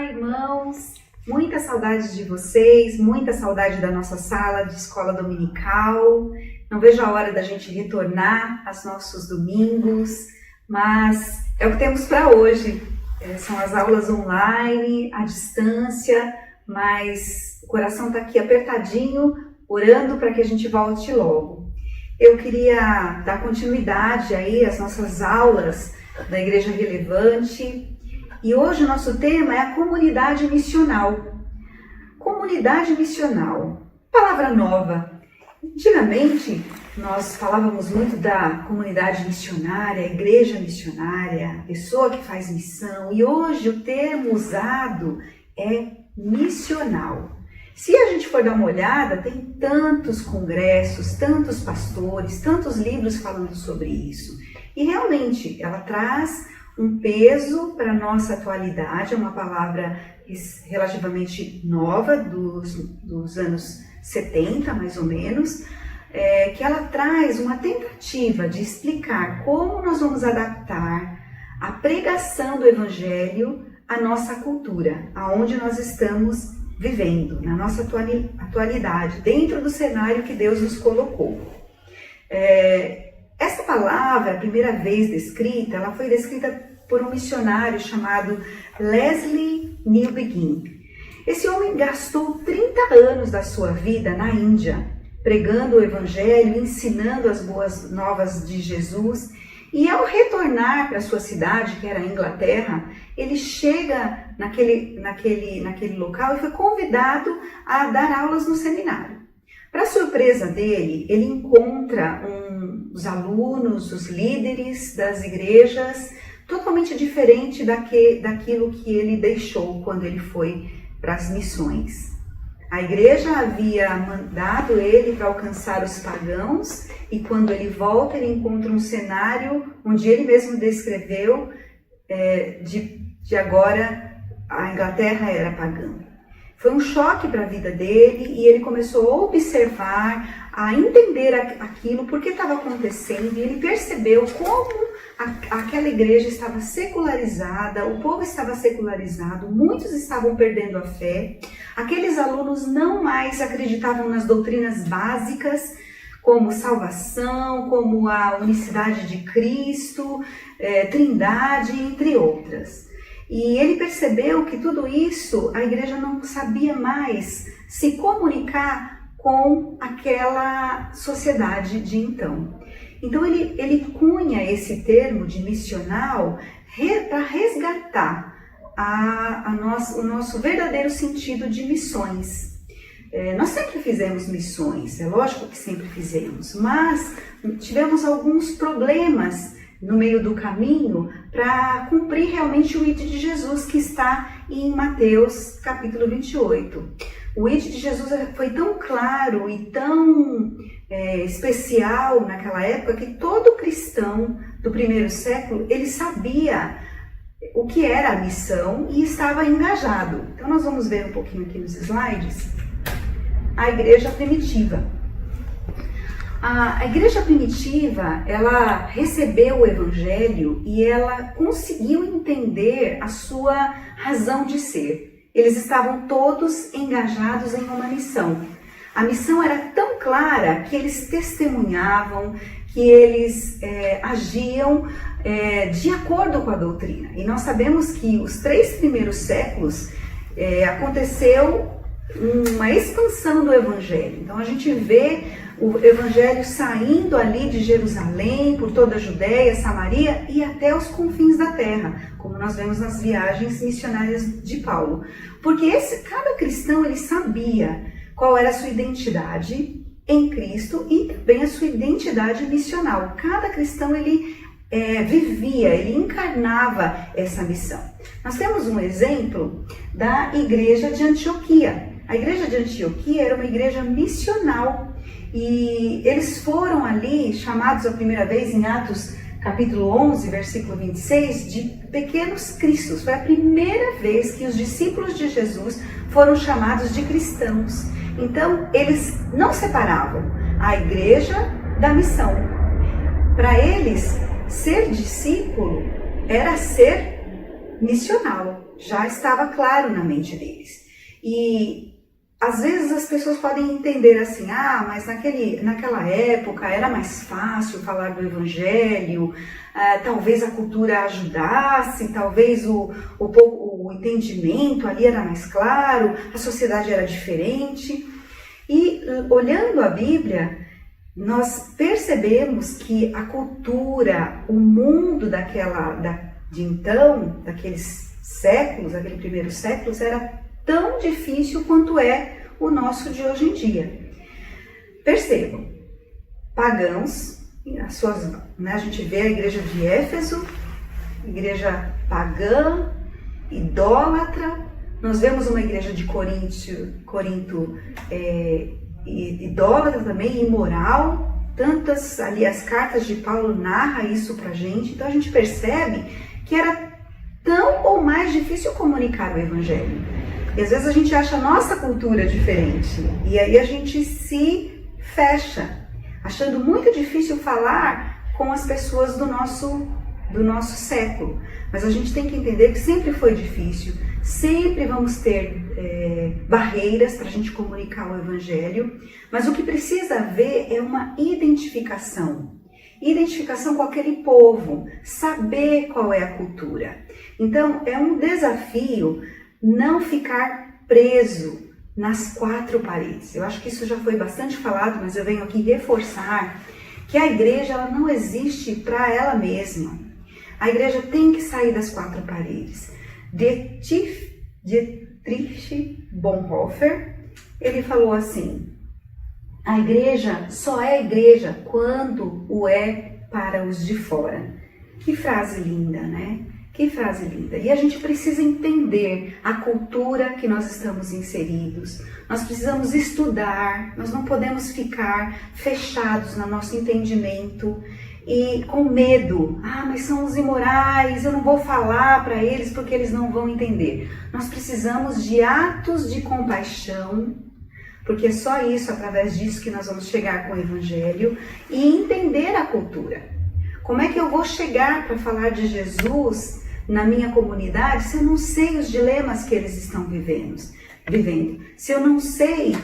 irmãos! Muita saudade de vocês, muita saudade da nossa sala de escola dominical. Não vejo a hora da gente retornar aos nossos domingos, mas é o que temos para hoje. São as aulas online, à distância, mas o coração está aqui apertadinho, orando para que a gente volte logo. Eu queria dar continuidade aí às nossas aulas da Igreja Relevante. E hoje o nosso tema é a comunidade missional. Comunidade missional, palavra nova. Antigamente nós falávamos muito da comunidade missionária, igreja missionária, pessoa que faz missão. E hoje o termo usado é missional. Se a gente for dar uma olhada, tem tantos congressos, tantos pastores, tantos livros falando sobre isso. E realmente ela traz um peso para a nossa atualidade, é uma palavra relativamente nova, dos anos 70, mais ou menos, que ela traz uma tentativa de explicar como nós vamos adaptar a pregação do Evangelho à nossa cultura, aonde nós estamos vivendo, na nossa atualidade, dentro do cenário que Deus nos colocou. Essa palavra, a primeira vez descrita, ela foi descrita por um missionário chamado Leslie Newbigin. Esse homem gastou 30 anos da sua vida na Índia, pregando o Evangelho, ensinando as boas novas de Jesus. E ao retornar para sua cidade, que era a Inglaterra, ele chega naquele local e foi convidado a dar aulas no seminário. Para surpresa dele, ele encontra os alunos, os líderes das igrejas, totalmente diferente daquilo que ele deixou quando ele foi para as missões. A igreja havia mandado ele para alcançar os pagãos e quando ele volta, ele encontra um cenário onde ele mesmo descreveu de agora a Inglaterra era pagã. Foi um choque para a vida dele e ele começou a observar, a entender aquilo, por que estava acontecendo, e ele percebeu como aquela igreja estava secularizada, o povo estava secularizado, muitos estavam perdendo a fé, aqueles alunos não mais acreditavam nas doutrinas básicas, como salvação, como a unicidade de Cristo, trindade, entre outras. E ele percebeu que tudo isso, a igreja não sabia mais se comunicar com aquela sociedade de então. Então ele cunha esse termo de missional para resgatar o nosso verdadeiro sentido de missões. Nós sempre fizemos missões, é lógico que sempre fizemos, mas tivemos alguns problemas no meio do caminho para cumprir realmente o ID de Jesus que está em Mateus capítulo 28. O ID de Jesus foi tão claro e tão especial naquela época que todo cristão do primeiro século, ele sabia o que era a missão e estava engajado. Então nós vamos ver um pouquinho aqui nos slides a igreja primitiva. A igreja primitiva, ela recebeu o Evangelho e ela conseguiu entender a sua razão de ser. Eles estavam todos engajados em uma missão. A missão era tão clara que eles testemunhavam, que eles agiam de acordo com a doutrina. E nós sabemos que os 3 primeiros séculos aconteceu uma expansão do Evangelho. Então a gente vê o Evangelho saindo ali de Jerusalém, por toda a Judéia, Samaria e até os confins da terra, como nós vemos nas viagens missionárias de Paulo. Porque cada cristão ele sabia qual era a sua identidade em Cristo e também a sua identidade missional. Cada cristão ele vivia, ele encarnava essa missão. Nós temos um exemplo da igreja de Antioquia. A igreja de Antioquia era uma igreja missional e eles foram ali chamados a primeira vez em Atos capítulo 11, versículo 26, de pequenos cristos. Foi a primeira vez que os discípulos de Jesus foram chamados de cristãos. Então, eles não separavam a igreja da missão. Para eles, ser discípulo era ser missional. já estava claro na mente deles. E às vezes as pessoas podem entender assim, mas naquela época era mais fácil falar do Evangelho, talvez a cultura ajudasse, talvez o entendimento ali era mais claro, a sociedade era diferente. E olhando a Bíblia, nós percebemos que a cultura, o mundo daqueles séculos, aqueles primeiros séculos, era tão difícil quanto é o nosso de hoje em dia. Percebam, pagãos, a gente vê a igreja de Éfeso, igreja pagã, idólatra. Nós vemos uma igreja de Corinto idólatra também, imoral. Tantas ali as cartas de Paulo narram isso pra gente. Então a gente percebe que era tão ou mais difícil comunicar o Evangelho. E às vezes a gente acha a nossa cultura diferente. E aí a gente se fecha, achando muito difícil falar com as pessoas do nosso século. Mas a gente tem que entender que sempre foi difícil. Sempre vamos ter barreiras para a gente comunicar o Evangelho, mas o que precisa haver é uma identificação com aquele povo, saber qual é a cultura. Então, é um desafio não ficar preso nas quatro paredes. Eu acho que isso já foi bastante falado, mas eu venho aqui reforçar que a igreja ela não existe para ela mesma. A igreja tem que sair das quatro paredes. Dietrich Bonhoeffer, ele falou assim: a igreja só é igreja quando o é para os de fora. Que frase linda, né? Que frase linda. E a gente precisa entender a cultura que nós estamos inseridos. Nós precisamos estudar, nós não podemos ficar fechados no nosso entendimento e com medo. Mas são os imorais, eu não vou falar para eles porque eles não vão entender. Nós precisamos de atos de compaixão, porque é só isso, através disso, que nós vamos chegar com o Evangelho e entender a cultura. Como é que eu vou chegar para falar de Jesus na minha comunidade se eu não sei os dilemas que eles estão vivendo? Se eu não sei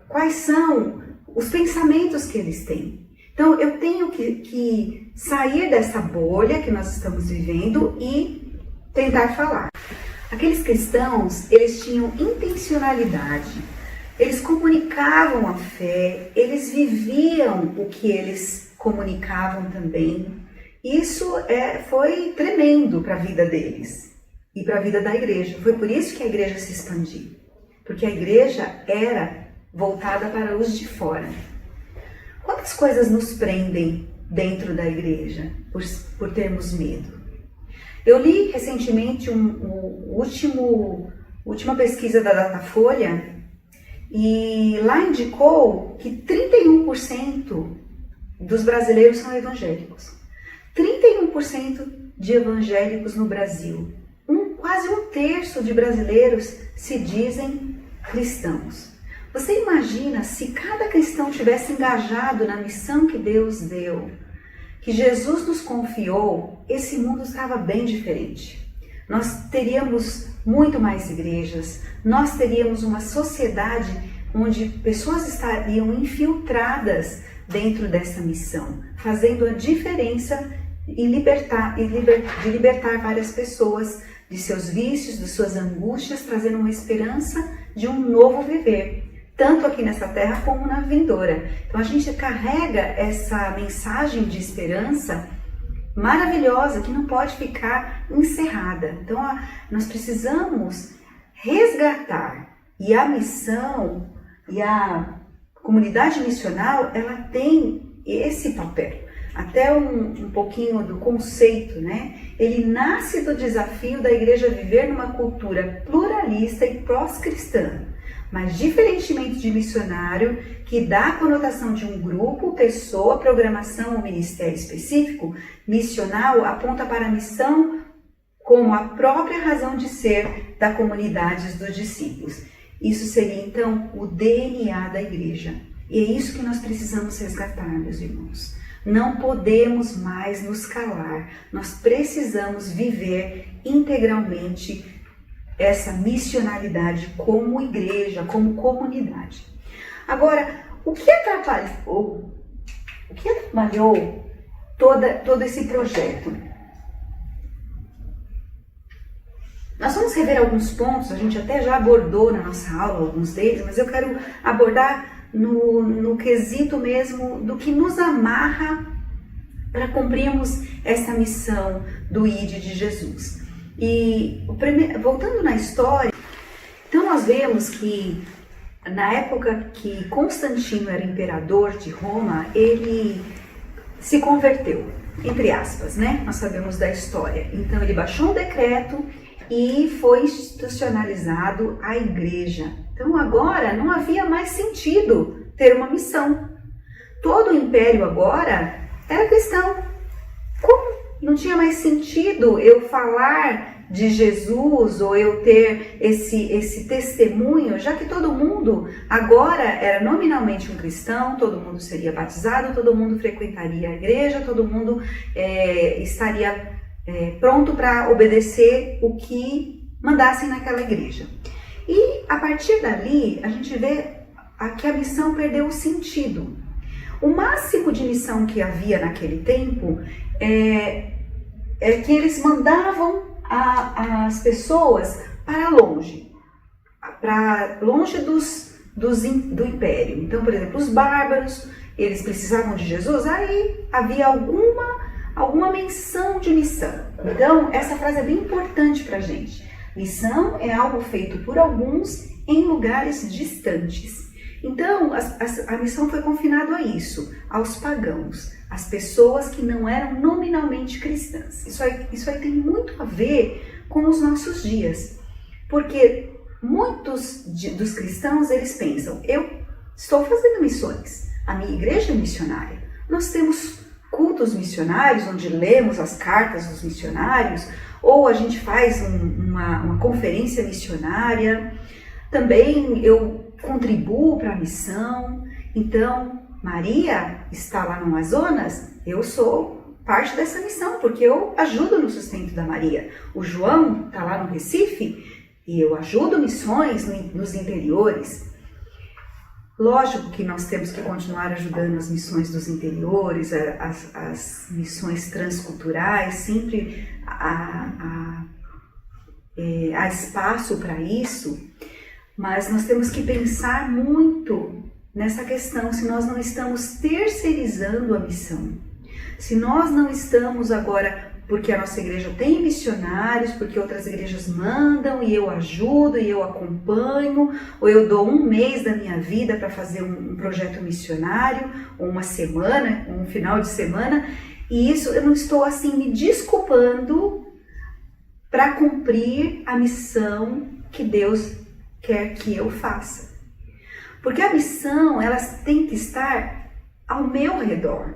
quais são os pensamentos que eles têm. Então, eu tenho que sair dessa bolha que nós estamos vivendo e tentar falar. Aqueles cristãos, eles tinham intencionalidade, eles comunicavam a fé, eles viviam o que eles comunicavam também. Isso foi tremendo para a vida deles e para a vida da igreja. Foi por isso que a igreja se expandiu, porque a igreja era voltada para os de fora. Quantas coisas nos prendem dentro da igreja por termos medo? Eu li recentemente última pesquisa da Datafolha e lá indicou que 31% dos brasileiros são evangélicos. 31% de evangélicos no Brasil. Quase um terço de brasileiros se dizem cristãos. Você imagina se cada cristão tivesse engajado na missão que Deus deu, que Jesus nos confiou, esse mundo estava bem diferente. Nós teríamos muito mais igrejas, nós teríamos uma sociedade onde pessoas estariam infiltradas dentro dessa missão, fazendo a diferença de libertar várias pessoas de seus vícios, de suas angústias, trazendo uma esperança de um novo viver, tanto aqui nessa terra como na vindoura. Então a gente carrega essa mensagem de esperança maravilhosa que não pode ficar encerrada. Então nós precisamos resgatar, e a missão e a comunidade missional, ela tem esse papel. Até um pouquinho do conceito, né? Ele nasce do desafio da igreja viver numa cultura pluralista e pós-cristã, mas diferentemente de missionário, que dá a conotação de um grupo, pessoa, programação ou ministério específico, missional aponta para a missão como a própria razão de ser da comunidade dos discípulos. Isso seria, então, o DNA da igreja. E é isso que nós precisamos resgatar, meus irmãos. Não podemos mais nos calar. Nós precisamos viver integralmente essa missionalidade como igreja, como comunidade. Agora, o que atrapalhou todo esse projeto? Nós vamos rever alguns pontos, a gente até já abordou na nossa aula alguns deles, mas eu quero abordar no quesito mesmo do que nos amarra para cumprirmos essa missão do ID de Jesus. E voltando na história, então nós vemos que na época que Constantino era imperador de Roma, ele se converteu, entre aspas, né? Nós sabemos da história. Então ele baixou um decreto e foi institucionalizado a igreja. Então agora não havia mais sentido ter uma missão. Todo o império agora era cristão. Como não tinha mais sentido eu falar de Jesus ou eu ter esse testemunho, já que todo mundo agora era nominalmente um cristão, todo mundo seria batizado, todo mundo frequentaria a igreja, todo mundo estaria pronto para obedecer o que mandassem naquela igreja. E a partir dali a gente vê que a missão perdeu o sentido. O máximo de missão que havia naquele tempo é que eles mandavam as pessoas para longe do império. Então, por exemplo, os bárbaros, eles precisavam de Jesus, aí havia alguma menção de missão. Então, essa frase é bem importante para a gente. Missão é algo feito por alguns em lugares distantes. Então, a missão foi confinada a isso, aos pagãos, às pessoas que não eram nominalmente cristãs. Isso aí tem muito a ver com os nossos dias, porque muitos dos cristãos, eles pensam, eu estou fazendo missões, a minha igreja é missionária, nós temos cultos missionários, onde lemos as cartas dos missionários, ou a gente faz uma conferência missionária, também eu contribuo para a missão. Então, Maria está lá no Amazonas, eu sou parte dessa missão, porque eu ajudo no sustento da Maria. O João está lá no Recife e eu ajudo missões nos interiores. Lógico que nós temos que continuar ajudando as missões dos interiores, as missões transculturais, sempre há espaço para isso, mas nós temos que pensar muito nessa questão, se nós não estamos terceirizando a missão, se nós não estamos agora, porque a nossa igreja tem missionários, porque outras igrejas mandam e eu ajudo e eu acompanho, ou eu dou um mês da minha vida para fazer um projeto missionário, ou uma semana, um final de semana, e isso eu não estou assim me desculpando para cumprir a missão que Deus quer que eu faça. Porque a missão, ela tem que estar ao meu redor.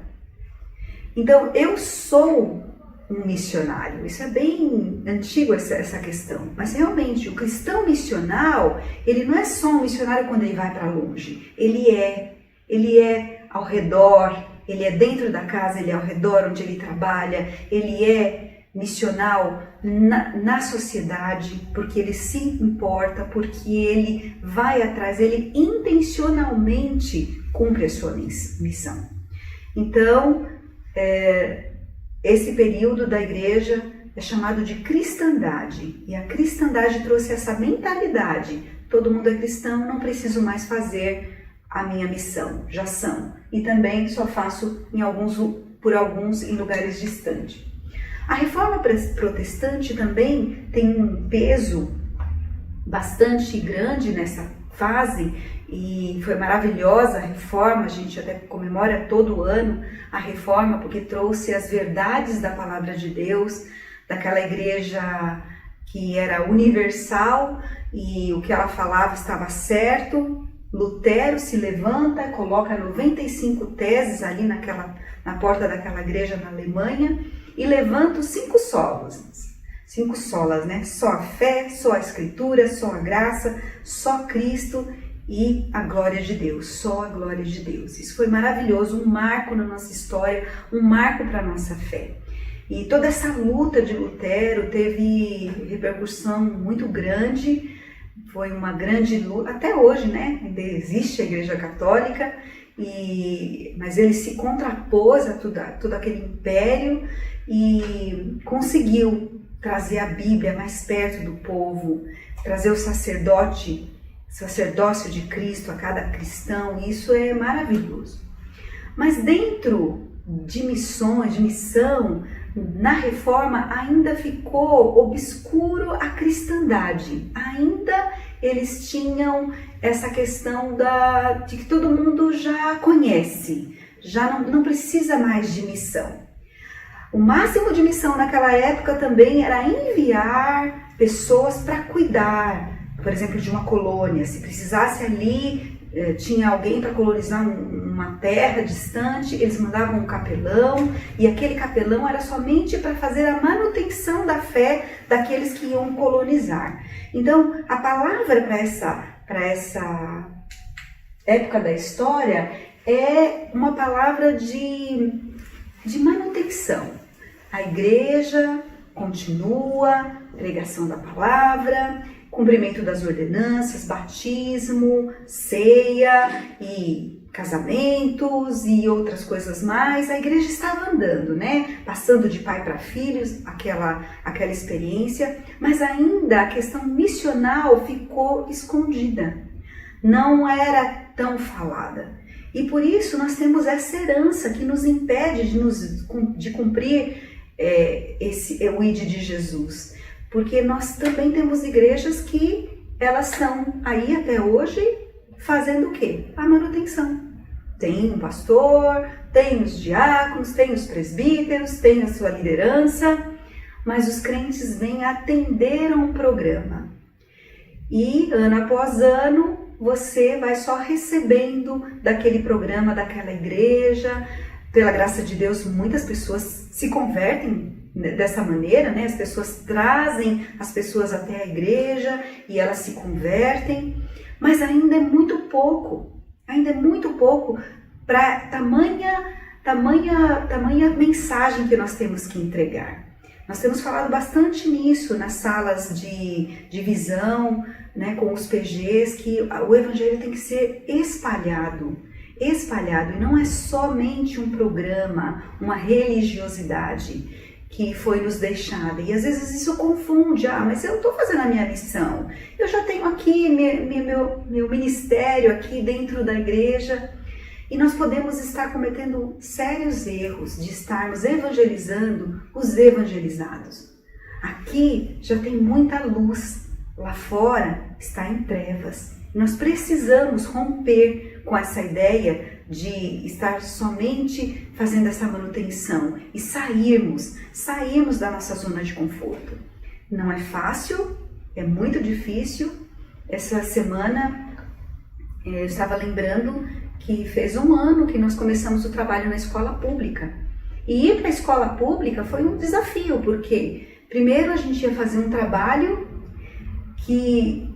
Então, eu sou um missionário. Isso é bem antigo, essa questão. Mas realmente, o cristão missional, ele não é só um missionário quando ele vai para longe. Ele é ao redor, ele é dentro da casa, ele é ao redor onde ele trabalha, ele é missional na sociedade, porque ele se importa, porque ele vai atrás, ele intencionalmente cumpre a sua missão. Então, esse período da igreja é chamado de cristandade, e a cristandade trouxe essa mentalidade: todo mundo é cristão, não preciso mais fazer a minha missão, já são, e também só faço por alguns em lugares distantes. A reforma protestante também tem um peso bastante grande nessa fase, e foi maravilhosa a reforma, a gente até comemora todo ano a reforma, porque trouxe as verdades da palavra de Deus, daquela igreja que era universal e o que ela falava estava certo. Lutero se levanta, coloca 95 teses ali na porta daquela igreja na Alemanha e levanta os 5 solas, né? Só a fé, só a escritura, só a graça, só Cristo. e a glória de Deus, só a glória de Deus. Isso foi maravilhoso, um marco na nossa história, um marco para a nossa fé. E toda essa luta de Lutero teve repercussão muito grande, foi uma grande luta, até hoje, né? Ainda existe a Igreja Católica, mas ele se contrapôs a todo aquele império e conseguiu trazer a Bíblia mais perto do povo, trazer o sacerdócio de Cristo a cada cristão. Isso é maravilhoso. Mas dentro de missões, de missão, na Reforma ainda ficou obscuro a cristandade. Ainda eles tinham essa questão de que todo mundo já conhece, já não precisa mais de missão. O máximo de missão naquela época também era enviar pessoas para cuidar, por exemplo, de uma colônia. Se precisasse ali, tinha alguém para colonizar uma terra distante, eles mandavam um capelão, e aquele capelão era somente para fazer a manutenção da fé daqueles que iam colonizar. Então, a palavra para essa época da história é uma palavra de manutenção. A igreja continua, pregação da palavra, cumprimento das ordenanças, batismo, ceia e casamentos e outras coisas mais. A igreja estava andando, né? Passando de pai para filhos, aquela experiência, mas ainda a questão missional ficou escondida, não era tão falada. E por isso nós temos essa herança que nos impede de cumprir o ID de Jesus. Porque nós também temos igrejas que elas estão aí até hoje fazendo o quê? A manutenção. Tem um pastor, tem os diáconos, tem os presbíteros, tem a sua liderança, mas os crentes vêm atender a um programa. E ano após ano você vai só recebendo daquele programa, daquela igreja. Pela graça de Deus, muitas pessoas se convertem dessa maneira, né? As pessoas trazem as pessoas até a igreja e elas se convertem, mas ainda é muito pouco para tamanha mensagem que nós temos que entregar. Nós temos falado bastante nisso nas salas de visão, né, com os PGs, que o evangelho tem que ser espalhado, e não é somente um programa, uma religiosidade que foi nos deixada. E às vezes isso confunde, mas eu estou fazendo a minha missão, eu já tenho aqui meu ministério aqui dentro da igreja, e nós podemos estar cometendo sérios erros de estarmos evangelizando os evangelizados. Aqui já tem muita luz, lá fora está em trevas. Nós precisamos romper com essa ideia de estar somente fazendo essa manutenção e sairmos da nossa zona de conforto. Não é fácil, é muito difícil. Essa semana eu estava lembrando que fez um ano que nós começamos o trabalho na escola pública. E ir para a escola pública foi um desafio, porque primeiro a gente ia fazer um trabalho que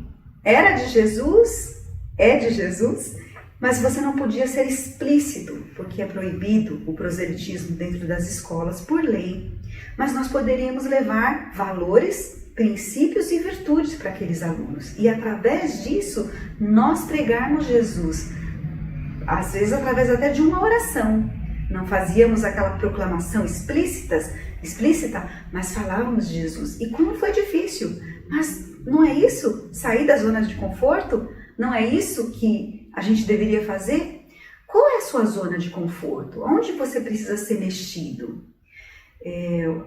era de Jesus, é de Jesus, mas você não podia ser explícito, porque é proibido o proselitismo dentro das escolas por lei. Mas nós poderíamos levar valores, princípios e virtudes para aqueles alunos. E através disso, nós pregarmos Jesus, às vezes através até de uma oração. Não fazíamos aquela proclamação explícita, mas falávamos de Jesus. E como foi difícil! Mas não é isso? Sair da zona de conforto? Não é isso que a gente deveria fazer? Qual é a sua zona de conforto? Onde você precisa ser mexido?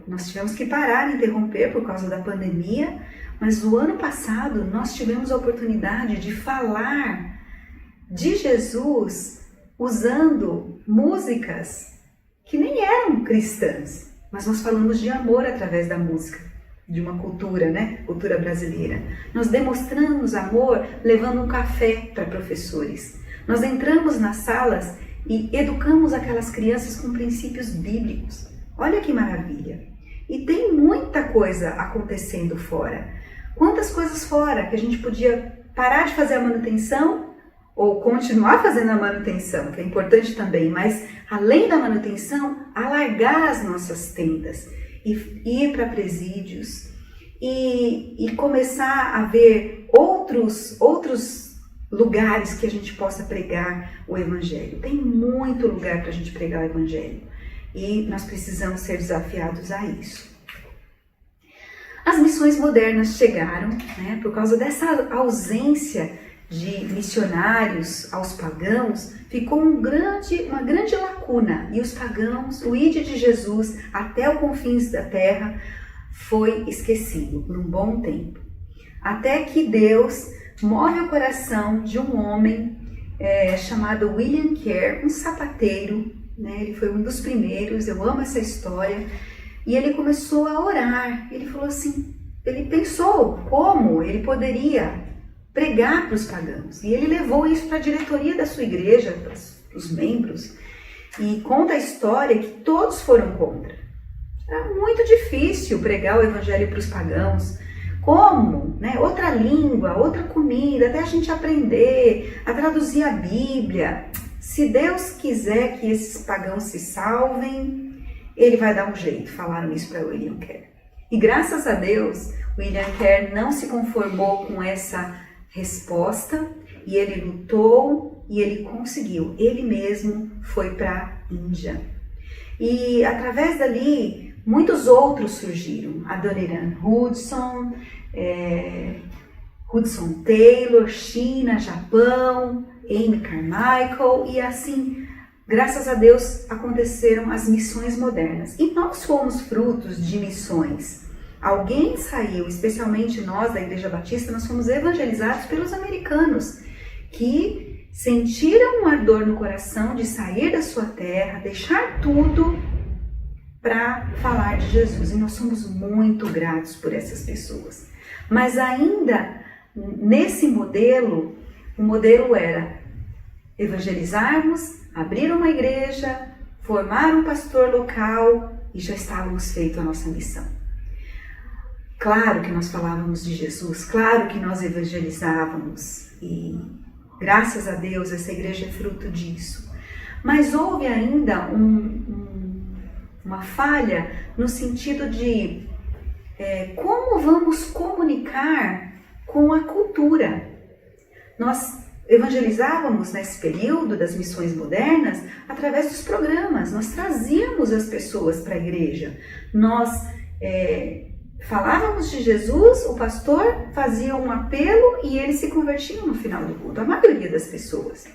Nós tivemos que parar, interromper por causa da pandemia, mas no ano passado nós tivemos a oportunidade de falar de Jesus usando músicas que nem eram cristãs, mas nós falamos de amor através da música, de uma cultura, né? Cultura brasileira. Nós demonstramos amor levando um café para professores. Nós entramos nas salas e educamos aquelas crianças com princípios bíblicos. Olha que maravilha! E tem muita coisa acontecendo fora. Quantas coisas fora que a gente podia parar de fazer a manutenção ou continuar fazendo a manutenção, que é importante também, mas além da manutenção, alargar as nossas tendas e ir para presídios e começar a ver outros lugares que a gente possa pregar o Evangelho. Tem muito lugar para a gente pregar o Evangelho e nós precisamos ser desafiados a isso. As missões modernas chegaram, né, por causa dessa ausência de missionários aos pagãos, ficou uma grande lacuna, e os pagãos, o ide de Jesus até os confins da terra foi esquecido por um bom tempo, até que Deus move o coração de um homem chamado William Carey, um sapateiro, né? Ele foi um dos primeiros, eu amo essa história, e ele começou a orar. Ele falou assim, ele pensou como ele poderia pregar para os pagãos. E ele levou isso para a diretoria da sua igreja, para os membros, e conta a história que todos foram contra. Era muito difícil pregar o evangelho para os pagãos. Como? Né? Outra língua, outra comida, até a gente aprender a traduzir a Bíblia. Se Deus quiser que esses pagãos se salvem, Ele vai dar um jeito. Falaram isso para William Carey. E graças a Deus, William Carey não se conformou com essa resposta, e ele lutou e ele conseguiu. Ele mesmo foi para a Índia. E através dali, muitos outros surgiram. Adoniram Hudson, Hudson Taylor, China, Japão, Amy Carmichael, e assim, graças a Deus, aconteceram as missões modernas. E nós fomos frutos de missões. Alguém saiu, especialmente nós da Igreja Batista, nós fomos evangelizados pelos americanos, que sentiram um ardor no coração de sair da sua terra, deixar tudo para falar de Jesus. E nós somos muito gratos por essas pessoas. Mas ainda nesse modelo, o modelo era evangelizarmos, abrir uma igreja, formar um pastor local e já estávamos feito a nossa missão. Claro que nós falávamos de Jesus, claro que nós evangelizávamos e graças a Deus essa igreja é fruto disso. Mas houve ainda uma falha no sentido de como vamos comunicar com a cultura. Nós evangelizávamos nesse período das missões modernas através dos programas, nós trazíamos as pessoas para a igreja, nós falávamos de Jesus, o pastor fazia um apelo e eles se convertiam no final do culto, a maioria das pessoas.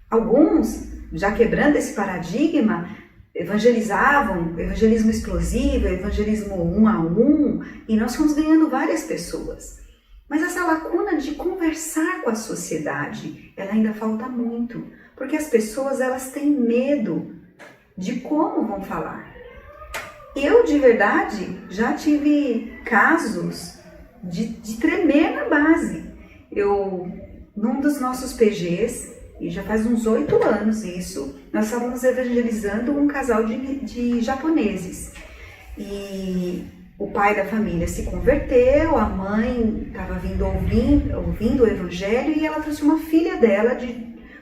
Alguns, já quebrando esse paradigma, evangelizavam, evangelismo explosivo, evangelismo 1 a 1, e nós fomos ganhando várias pessoas. Mas essa lacuna de conversar com a sociedade, ela ainda falta muito, porque as pessoas elas têm medo de como vão falar. Eu, de verdade, já tive casos de tremer na base. Num dos nossos PGs, e já faz uns 8 anos isso, nós estávamos evangelizando um casal de japoneses. E o pai da família se converteu, a mãe estava ouvindo o evangelho e ela trouxe uma filha dela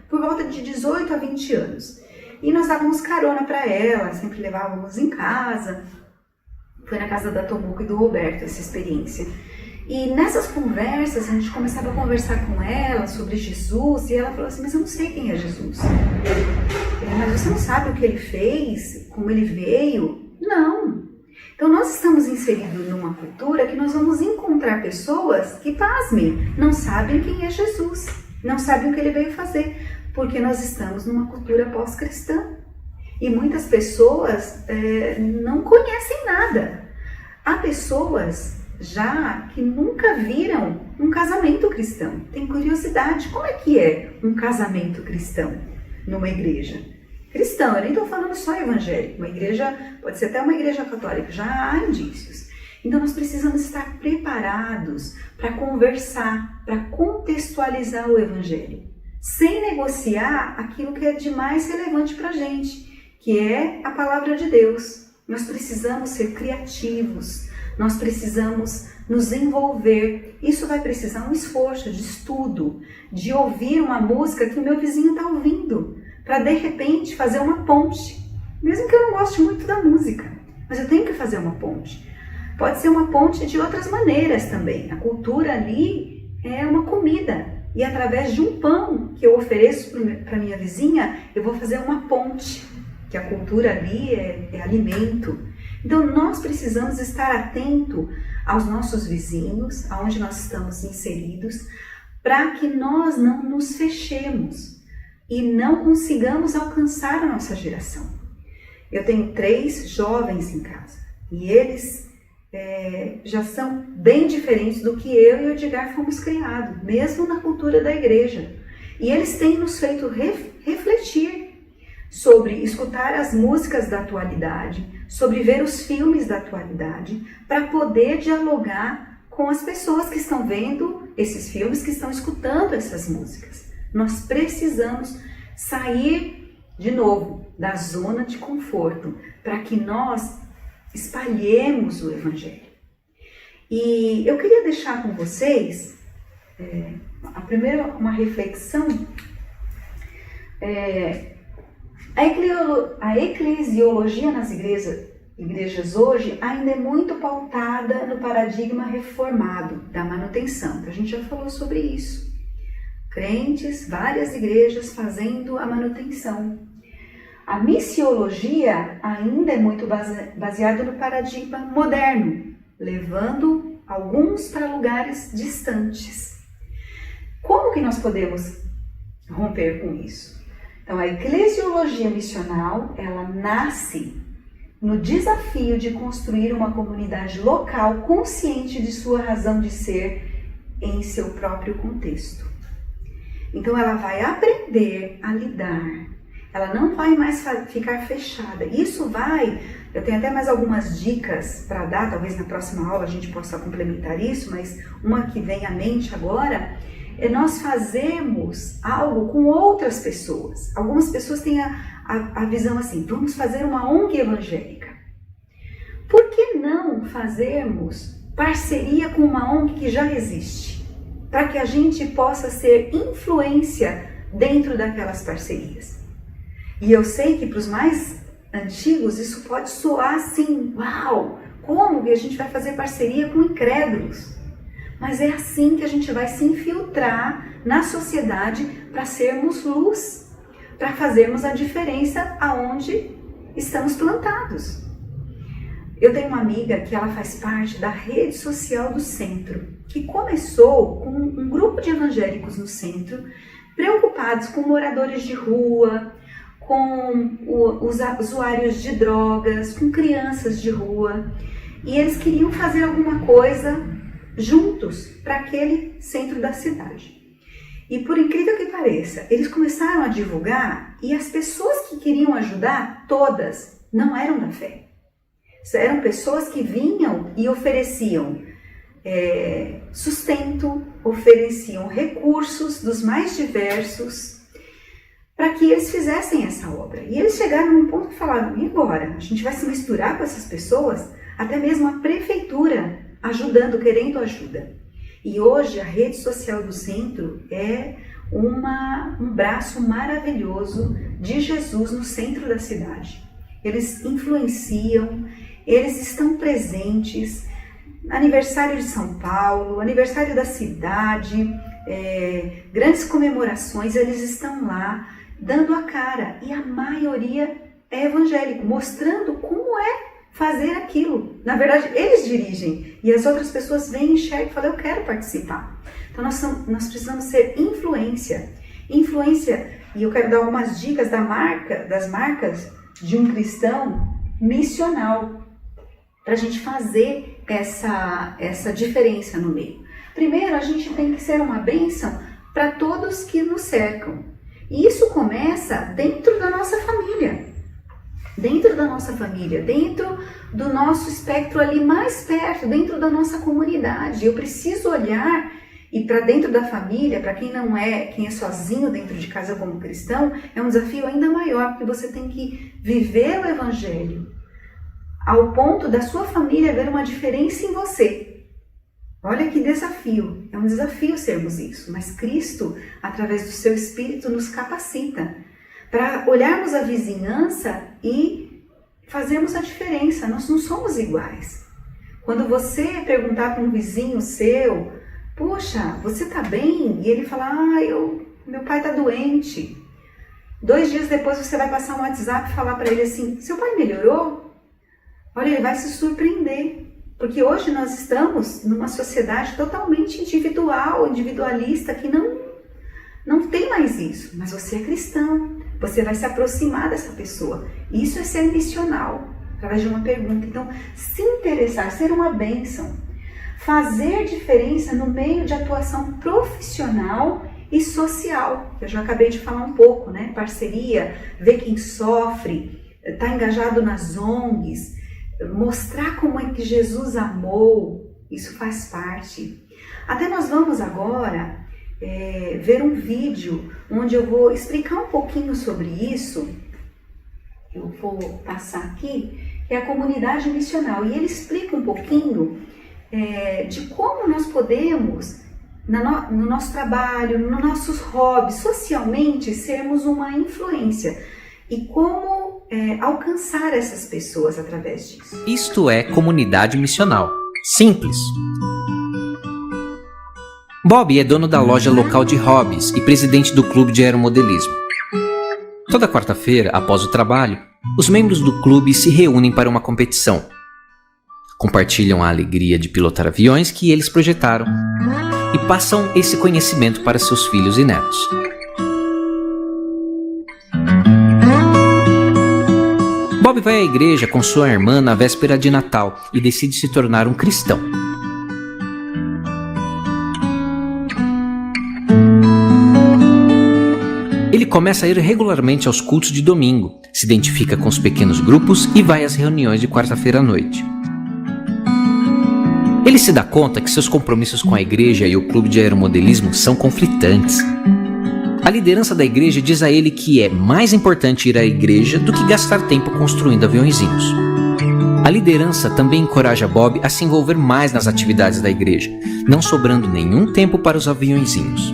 por volta de 18 a 20 anos. E nós dávamos carona para ela, sempre levávamos em casa. Foi na casa da Tomoco e do Roberto essa experiência. E nessas conversas, a gente começava a conversar com ela sobre Jesus, e ela falou assim, mas eu não sei quem é Jesus. Mas você não sabe o que ele fez, como ele veio? Não. Então nós estamos inseridos numa cultura que nós vamos encontrar pessoas que, pasmem, não sabem quem é Jesus, não sabem o que ele veio fazer, porque nós estamos numa cultura pós-cristã. E muitas pessoas não conhecem nada. Há pessoas já que nunca viram um casamento cristão. Tem curiosidade, como é que é um casamento cristão numa igreja? Cristão, eu nem estou falando só evangélico, uma igreja, pode ser até uma igreja católica, já há indícios. Então nós precisamos estar preparados para conversar, para contextualizar o evangelho, sem negociar aquilo que é de mais relevante para a gente, que é a palavra de Deus. Nós precisamos ser criativos, nós precisamos nos envolver. Isso vai precisar um esforço de estudo, de ouvir uma música que o meu vizinho está ouvindo, para de repente fazer uma ponte. Mesmo que eu não goste muito da música, mas eu tenho que fazer uma ponte. Pode ser uma ponte de outras maneiras também. A cultura ali é uma comida. E através de um pão que eu ofereço para minha vizinha, eu vou fazer uma ponte. Que a cultura ali é alimento. Então nós precisamos estar atento aos nossos vizinhos, aonde nós estamos inseridos, para que nós não nos fechemos e não consigamos alcançar a nossa geração. Eu tenho 3 jovens em casa e eles já são bem diferentes do que eu e o Edgar fomos criados, mesmo na cultura da igreja. E eles têm nos feito refletir sobre escutar as músicas da atualidade, sobre ver os filmes da atualidade, para poder dialogar com as pessoas que estão vendo esses filmes, que estão escutando essas músicas. Nós precisamos sair, de novo, da zona de conforto, para que nós espalhemos o Evangelho. E eu queria deixar com vocês, a primeira, uma reflexão. A eclesiologia nas igrejas hoje ainda é muito pautada no paradigma reformado da manutenção. A gente já falou sobre isso. Crentes, várias igrejas fazendo a manutenção. A missiologia ainda é muito baseada no paradigma moderno, levando alguns para lugares distantes. Como que nós podemos romper com isso? Então, a eclesiologia missional, ela nasce no desafio de construir uma comunidade local consciente de sua razão de ser em seu próprio contexto. Então, ela vai aprender a lidar. Ela não vai mais ficar fechada. Eu tenho até mais algumas dicas para dar, talvez na próxima aula a gente possa complementar isso, mas uma que vem à mente agora é nós fazermos algo com outras pessoas. Algumas pessoas têm a visão assim, vamos fazer uma ONG evangélica. Por que não fazermos parceria com uma ONG que já existe? Para que a gente possa ser influência dentro daquelas parcerias. E eu sei que para os mais antigos isso pode soar assim, uau, como que a gente vai fazer parceria com incrédulos? Mas é assim que a gente vai se infiltrar na sociedade para sermos luz, para fazermos a diferença aonde estamos plantados. Eu tenho uma amiga que ela faz parte da rede social do centro, que começou com um grupo de evangélicos no centro, preocupados com moradores de rua, com os usuários de drogas, com crianças de rua, e eles queriam fazer alguma coisa juntos para aquele centro da cidade. E por incrível que pareça, eles começaram a divulgar e as pessoas que queriam ajudar, todas, não eram da fé. Eram pessoas que vinham e ofereciam sustento, ofereciam recursos dos mais diversos, para que eles fizessem essa obra. E eles chegaram num ponto que falaram, e agora? A gente vai se misturar com essas pessoas? Até mesmo a prefeitura ajudando, querendo ajuda. E hoje a rede social do centro é um braço maravilhoso de Jesus no centro da cidade. Eles influenciam, eles estão presentes. Aniversário de São Paulo, aniversário da cidade, grandes comemorações, eles estão lá dando a cara, e a maioria é evangélico, mostrando como é fazer aquilo. Na verdade, eles dirigem, e as outras pessoas vêm, enxergam e falam, eu quero participar. Então nós precisamos ser influência, e eu quero dar algumas dicas das marcas de um cristão missional, para a gente fazer essa diferença no meio. Primeiro, a gente tem que ser uma bênção para todos que nos cercam. E isso começa dentro da nossa família. Dentro do nosso espectro ali mais perto, dentro da nossa comunidade. Eu preciso olhar e para dentro da família, para quem quem é sozinho dentro de casa como cristão, é um desafio ainda maior, porque você tem que viver o Evangelho ao ponto da sua família ver uma diferença em você. Olha que desafio, é um desafio sermos isso, mas Cristo, através do seu Espírito, nos capacita para olharmos a vizinhança e fazermos a diferença. Nós não somos iguais. Quando você perguntar para um vizinho seu, poxa, você está bem? E ele falar, meu pai está doente. 2 dias depois você vai passar um WhatsApp e falar para ele assim, seu pai melhorou? Olha, ele vai se surpreender. Porque hoje nós estamos numa sociedade totalmente individual, individualista, que não tem mais isso. Mas você é cristão, você vai se aproximar dessa pessoa. Isso é ser missional, através de uma pergunta. Então, se interessar, ser uma bênção, fazer diferença no meio de atuação profissional e social, que eu já acabei de falar um pouco, né? Parceria, ver quem sofre, estar engajado nas ONGs, mostrar como é que Jesus amou, isso faz parte. Até nós vamos agora ver um vídeo onde eu vou explicar um pouquinho sobre isso. Eu vou passar aqui, que é a comunidade missional. E ele explica um pouquinho de como nós podemos, no nosso trabalho, nos nossos hobbies, socialmente, sermos uma influência. E como alcançar essas pessoas através disso. Isto é comunidade missional. Simples. Bob é dono da loja local de hobbies e presidente do clube de aeromodelismo. Toda quarta-feira, após o trabalho, os membros do clube se reúnem para uma competição. Compartilham a alegria de pilotar aviões que eles projetaram e passam esse conhecimento para seus filhos e netos. Bob vai à igreja com sua irmã na véspera de Natal e decide se tornar um cristão. Ele começa a ir regularmente aos cultos de domingo, se identifica com os pequenos grupos e vai às reuniões de quarta-feira à noite. Ele se dá conta que seus compromissos com a igreja e o clube de aeromodelismo são conflitantes. A liderança da igreja diz a ele que é mais importante ir à igreja do que gastar tempo construindo aviõezinhos. A liderança também encoraja Bob a se envolver mais nas atividades da igreja, não sobrando nenhum tempo para os aviõezinhos.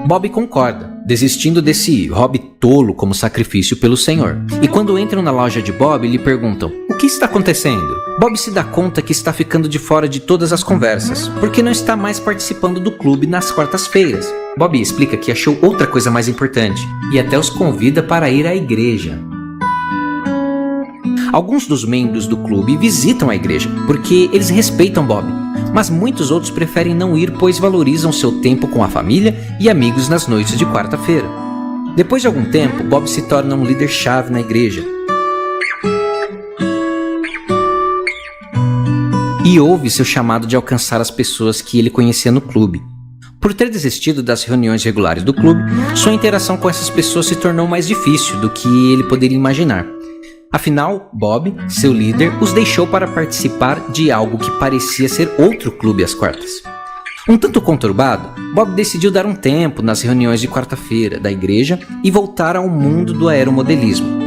Bob concorda, desistindo desse hobby tolo como sacrifício pelo Senhor. E quando entram na loja de Bob, lhe perguntam: o que está acontecendo? Bob se dá conta que está ficando de fora de todas as conversas, porque não está mais participando do clube nas quartas-feiras. Bob explica que achou outra coisa mais importante, e até os convida para ir à igreja. Alguns dos membros do clube visitam a igreja, porque eles respeitam Bob, mas muitos outros preferem não ir, pois valorizam seu tempo com a família e amigos nas noites de quarta-feira. Depois de algum tempo, Bob se torna um líder-chave na igreja. E ouve seu chamado de alcançar as pessoas que ele conhecia no clube. Por ter desistido das reuniões regulares do clube, sua interação com essas pessoas se tornou mais difícil do que ele poderia imaginar. Afinal, Bob, seu líder, os deixou para participar de algo que parecia ser outro clube às quartas. Um tanto conturbado, Bob decidiu dar um tempo nas reuniões de quarta-feira da igreja e voltar ao mundo do aeromodelismo.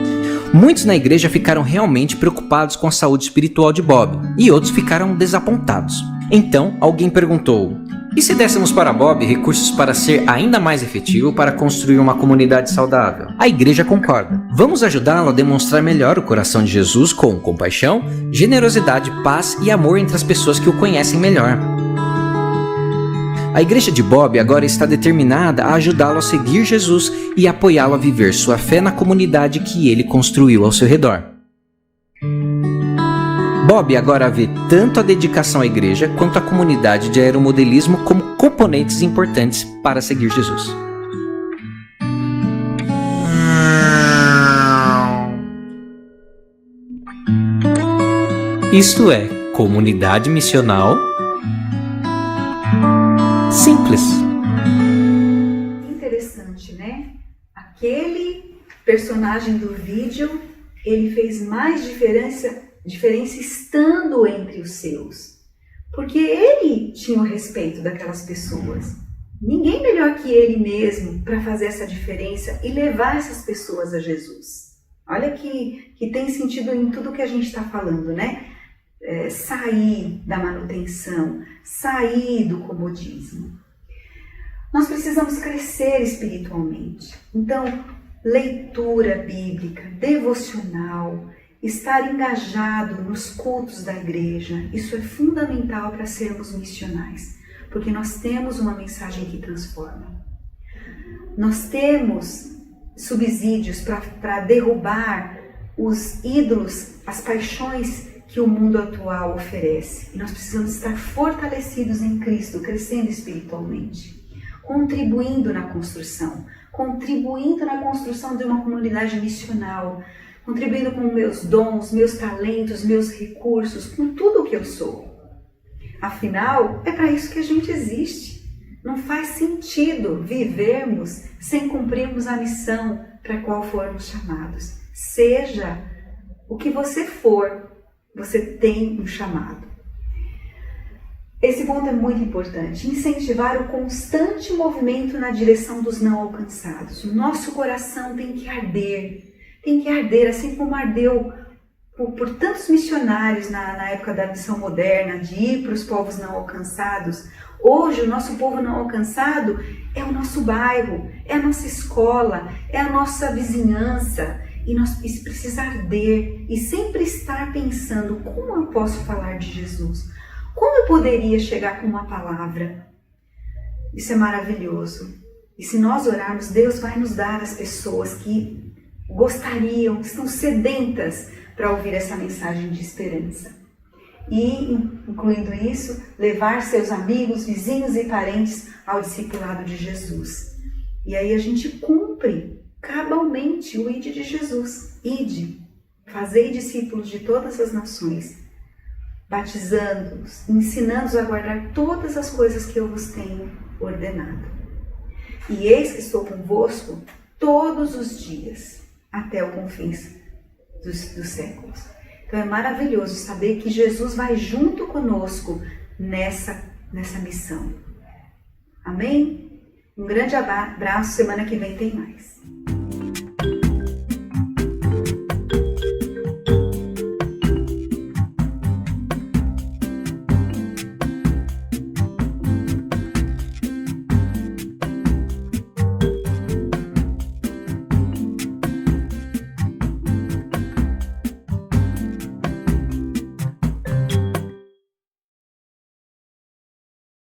Muitos na igreja ficaram realmente preocupados com a saúde espiritual de Bob, e outros ficaram desapontados. Então, alguém perguntou: e se dessemos para Bob recursos para ser ainda mais efetivo para construir uma comunidade saudável? A igreja concorda. Vamos ajudá-lo a demonstrar melhor o coração de Jesus com compaixão, generosidade, paz e amor entre as pessoas que o conhecem melhor. A igreja de Bob agora está determinada a ajudá-lo a seguir Jesus e apoiá-lo a viver sua fé na comunidade que ele construiu ao seu redor. Bob agora vê tanto a dedicação à igreja quanto a comunidade de aeromodelismo como componentes importantes para seguir Jesus. Isto é comunidade missional simples. Interessante, né? Aquele personagem do vídeo, ele fez mais diferença estando entre os seus, porque ele tinha o respeito daquelas pessoas. Ninguém melhor que ele mesmo para fazer essa diferença e levar essas pessoas a Jesus. Olha que tem sentido em tudo que a gente está falando, né? sair da manutenção, sair do comodismo. Nós precisamos crescer espiritualmente. Então, leitura bíblica, devocional, estar engajado nos cultos da igreja, isso é fundamental para sermos missionais, porque nós temos uma mensagem que transforma. Nós temos subsídios para derrubar os ídolos, as paixões que o mundo atual oferece. E nós precisamos estar fortalecidos em Cristo, crescendo espiritualmente, contribuindo na construção de uma comunidade missional, contribuindo com meus dons, meus talentos, meus recursos, com tudo o que eu sou. Afinal, é para isso que a gente existe. Não faz sentido vivermos sem cumprirmos a missão para a qual formos chamados. Seja o que você for, você tem um chamado. Esse ponto é muito importante. Incentivar o constante movimento na direção dos não alcançados. O nosso coração tem que arder, assim como ardeu por tantos missionários na época da missão moderna, de ir para os povos não alcançados. Hoje, o nosso povo não alcançado é o nosso bairro, é a nossa escola, é a nossa vizinhança. E nós precisamos arder e sempre estar pensando: como eu posso falar de Jesus? Como eu poderia chegar com uma palavra? Isso é maravilhoso. E se nós orarmos, Deus vai nos dar as pessoas que gostariam, estão sedentas para ouvir essa mensagem de esperança. E, incluindo isso, levar seus amigos, vizinhos e parentes ao discipulado de Jesus. E aí a gente cumpre cabalmente o ide de Jesus. Ide, fazei discípulos de todas as nações, batizando-os, ensinando-os a guardar todas as coisas que eu vos tenho ordenado. E eis que estou convosco todos os dias, até o confins dos séculos. Então é maravilhoso saber que Jesus vai junto conosco nessa missão. Amém? Um grande abraço, semana que vem tem mais.